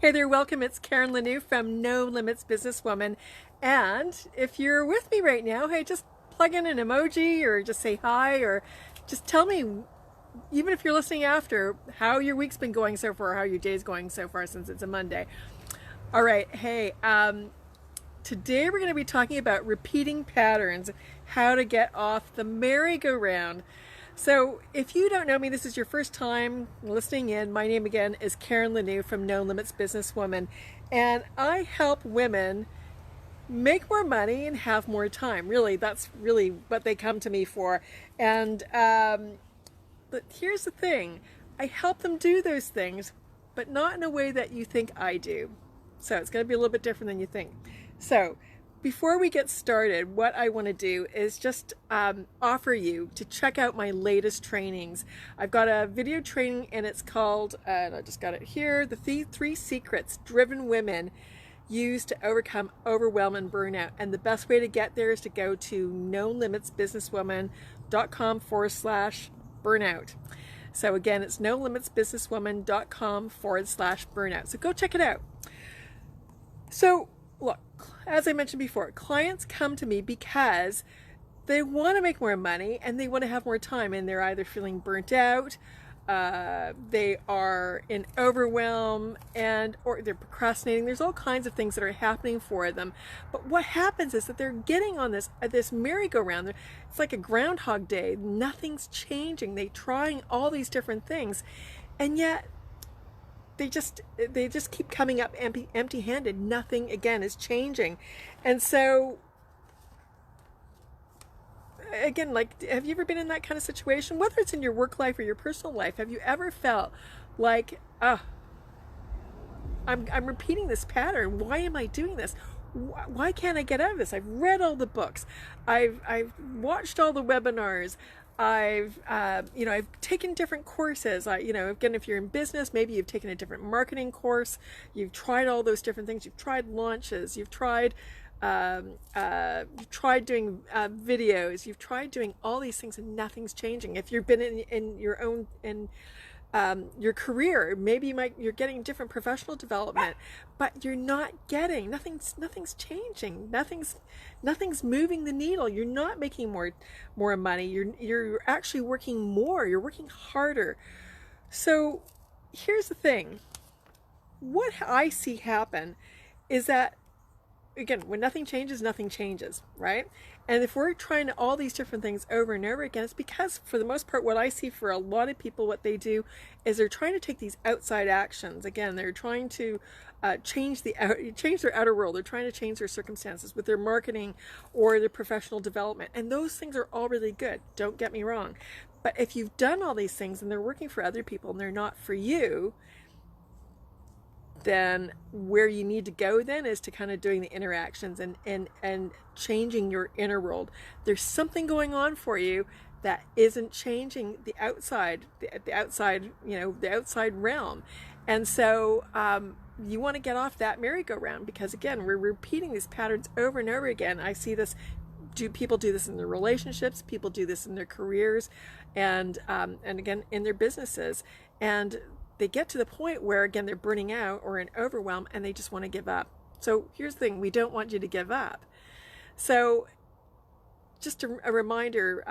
Hey there, welcome. It's Karen Lanoue from No Limits Businesswoman. And if you're with me right now, hey, just plug in an emoji or just say hi or just tell me, even if you're listening after, how your week's been going so far, how your day's going so far since it's a Monday. All right, hey, today we're going to be talking about repeating patterns, how to get off the merry-go-round. So if you don't know me, this is your first time listening in, my name again is Karen Lanoue from No Limits Businesswoman, and I help women make more money and have more time. Really, that's really what they come to me for. And but here's the thing, I help them do those things, but not in a way that you think I do. So it's going to be a little bit different than you think. So before we get started, what I want to do is just offer you to check out my latest trainings. I've got a video training and it's called, and I just got it here, the three secrets driven women use to overcome overwhelm and burnout. And the best way to get there is to go to nolimitsbusinesswoman.com/burnout. So again, it's nolimitsbusinesswoman.com/burnout. So go check it out. So look, as I mentioned before, clients come to me because they want to make more money and they want to have more time, and they're either feeling burnt out, they are in overwhelm, or they're procrastinating. There's all kinds of things that are happening for them. But what happens is that they're getting on this merry-go-round. It's like a Groundhog Day. Nothing's changing. They're trying all these different things, and yet they just keep coming up empty-handed. Nothing again is changing. And so again, like, have you ever been in that kind of situation, whether it's in your work life or your personal life? Have you ever felt like, I'm repeating this pattern, why am I doing this? Why can't I get out of this? I've read all the books, I've watched all the webinars, I've taken different courses. Again, if you're in business, maybe you've taken a different marketing course. You've tried all those different things. You've tried launches. You've tried doing videos. You've tried doing all these things, and nothing's changing. If you've been in your own your career, maybe you're getting different professional development, but you're not getting nothing's changing. Nothing's moving the needle. You're not making more money. You're actually working more. You're working harder. So here's the thing. What I see happen is that, again, when nothing changes, right? And if we're trying all these different things over and over again, it's because, for the most part, what I see for a lot of people, what they do is they're trying to take these outside actions. Again, they're trying to change their outer world. They're trying to change their circumstances with their marketing or their professional development. And those things are all really good. Don't get me wrong. But if you've done all these things and they're working for other people and they're not for you, then where you need to go then is to kind of doing the interactions and changing your inner world. There's something going on for you that isn't changing the outside, the outside realm. And so you want to get off that merry-go-round, because again, we're repeating these patterns over and over again. I see this. People do this in their relationships, people do this in their careers, and again in their businesses, and they get to the point where, again, they're burning out or in overwhelm and they just want to give up. So here's the thing, we don't want you to give up. So just a reminder,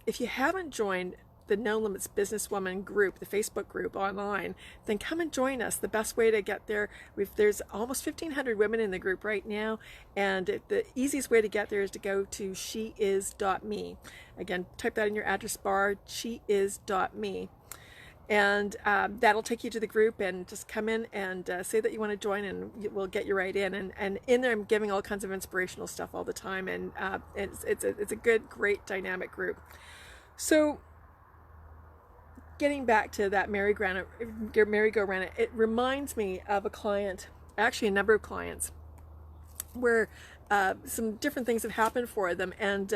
if you haven't joined the No Limits Businesswoman group, the Facebook group online, then come and join us. The best way to get there, there's almost 1,500 women in the group right now, and the easiest way to get there is to go to sheis.me. Again, type that in your address bar, sheis.me. And that'll take you to the group, and just come in and say that you want to join, and we'll get you right in. And in there, I'm giving all kinds of inspirational stuff all the time, and it's a good, great, dynamic group. So getting back to that merry-go-round, it reminds me of a client, actually a number of clients, where some different things have happened for them, and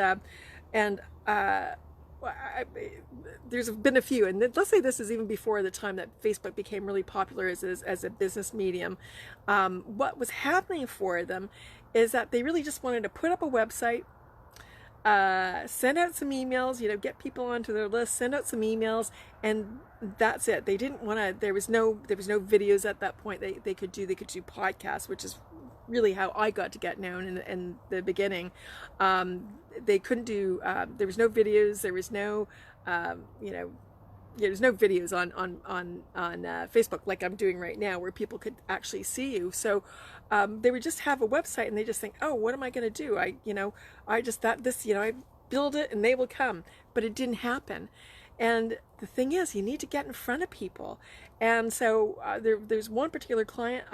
there's been a few, and let's say this is even before the time that Facebook became really popular as a business medium. What was happening for them is that they really just wanted to put up a website, send out some emails, get people onto their list, send out some emails, and that's it. They didn't want to, there was no videos at that point they could do. They could do podcasts, which is really how I got to get known in the beginning. They couldn't do, there was no videos, there was no, there's no videos on Facebook like I'm doing right now where people could actually see you. So they would just have a website and they just think, oh, what am I going to do? I build it and they will come. But it didn't happen. And the thing is, you need to get in front of people. And so there's one particular client,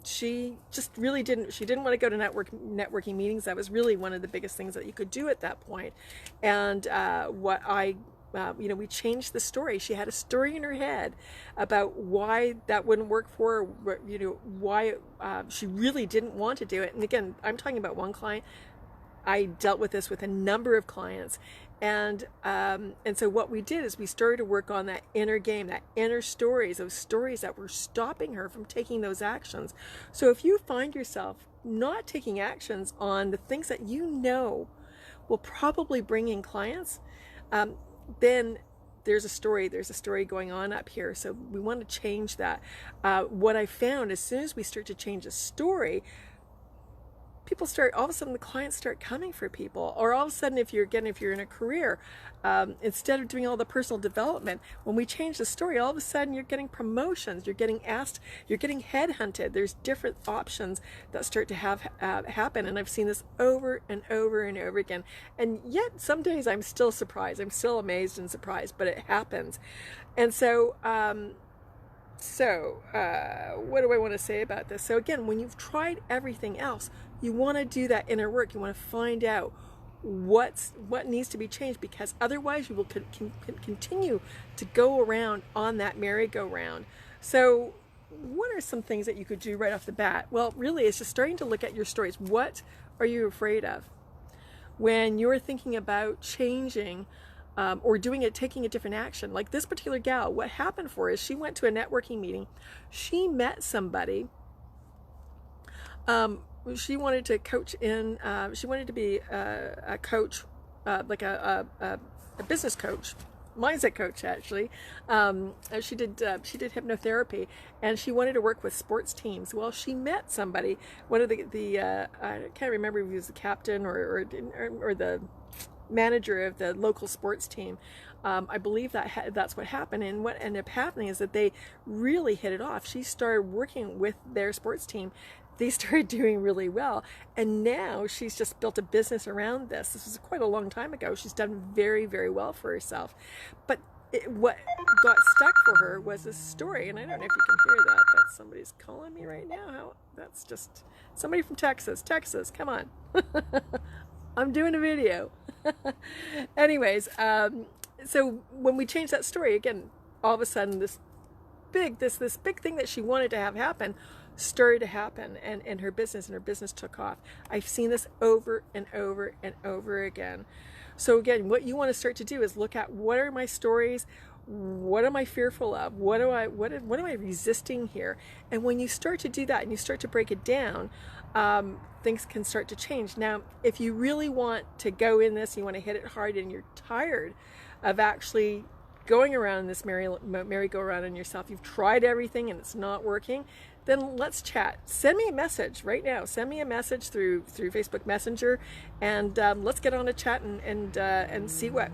she just really didn't want to go to networking meetings. That was really one of the biggest things that you could do at that point. And we changed the story. She had a story in her head about why that wouldn't work for her, why she really didn't want to do it. And again, I'm talking about one client. I dealt with this with a number of clients. And so what we did is we started to work on that inner game, that inner stories, those stories that were stopping her from taking those actions. So if you find yourself not taking actions on the things that will probably bring in clients, then there's a story going on up here. So we want to change that. What I found, as soon as we start to change the story, all of a sudden the clients start coming for people. Or all of a sudden, if you're in a career, instead of doing all the personal development, when we change the story, all of a sudden you're getting promotions, you're getting asked, you're getting headhunted. There's different options that start to have happen. And I've seen this over and over and over again. And yet some days I'm still surprised. I'm still amazed and surprised, but it happens. And so, what do I want to say about this? So again, when you've tried everything else, you want to do that inner work. You want to find out what needs to be changed, because otherwise you will continue to go around on that merry-go-round. So what are some things that you could do right off the bat? Well, really, it's just starting to look at your stories. What are you afraid of? When you're thinking about changing or taking a different action, like this particular gal, what happened for her is she went to a networking meeting. She met somebody. She wanted to coach she wanted to be a coach, like a business coach, mindset coach, actually. She did hypnotherapy, and she wanted to work with sports teams. Well, she met somebody, one of the I can't remember if he was the captain or the manager of the local sports team. I believe that's what happened, and what ended up happening is that they really hit it off. She started working with their sports team. They started doing really well, and now she's just built a business around this. This was quite a long time ago. She's done very, very well for herself. But what got stuck for her was this story, and I don't know if you can hear that, but somebody's calling me right now. That's just somebody from Texas. Come on. I'm doing a video. Anyways, so when we changed that story, again, all of a sudden this big thing that she wanted to have happen started to happen, and her business took off. I've seen this over and over and over again. So again, what you want to start to do is look at, what are my stories? What am I fearful of? What am I resisting here? And when you start to do that and you start to break it down, things can start to change. Now, if you really want to go in this, you want to hit it hard, and you're tired of actually going around this merry-go-round on yourself, you've tried everything and it's not working, then let's chat. Send me a message right now. Send me a message through Facebook Messenger, and let's get on a chat and see if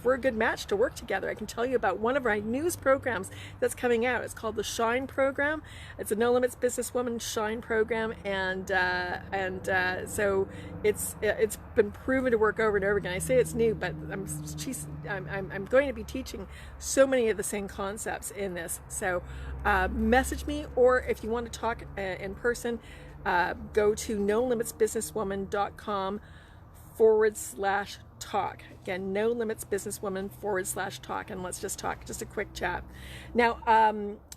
we're a good match to work together. I can tell you about one of our newest programs that's coming out. It's called the Shine Program. It's a No Limits Businesswoman Shine Program, and so it's been proven to work over and over again. I say it's new, but I'm going to be teaching so many of the same concepts in this. So message me, or if you want to talk in person, go to nolimitsbusinesswoman.com/talk. Again, nolimitsbusinesswoman.com/talk, and let's just talk, just a quick chat. Now,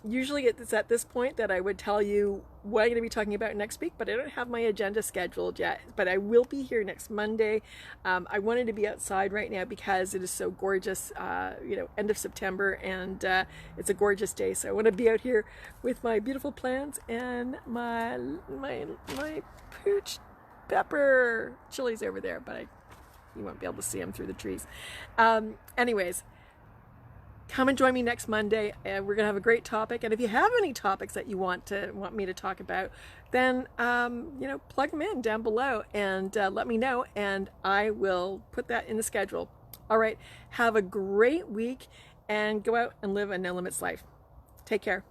usually it's at this point that I would tell you what I'm going to be talking about next week, but I don't have my agenda scheduled yet. But I will be here next Monday. I wanted to be outside right now because it is so gorgeous, end of September, and it's a gorgeous day. So I want to be out here with my beautiful plants and my pooch pepper chilies over there, but you won't be able to see them through the trees. Anyways, come and join me next Monday. We're gonna have a great topic, and if you have any topics that you want me to talk about, then plug them in down below and let me know, and I will put that in the schedule. All right, have a great week and go out and live a no limits life. Take care.